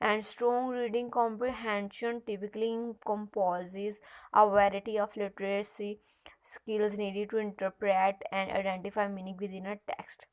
And strong reading comprehension typically composes a variety of literacy skills needed to interpret and identify meaning within a text.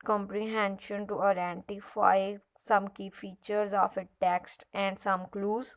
comprehension to identify some key features of a text and some clues.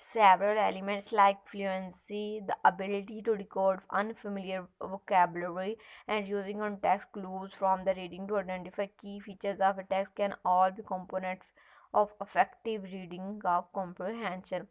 several elements like fluency, the ability to decode unfamiliar vocabulary and using context clues from the reading to identify key features of a text can all be components of effective reading of comprehension.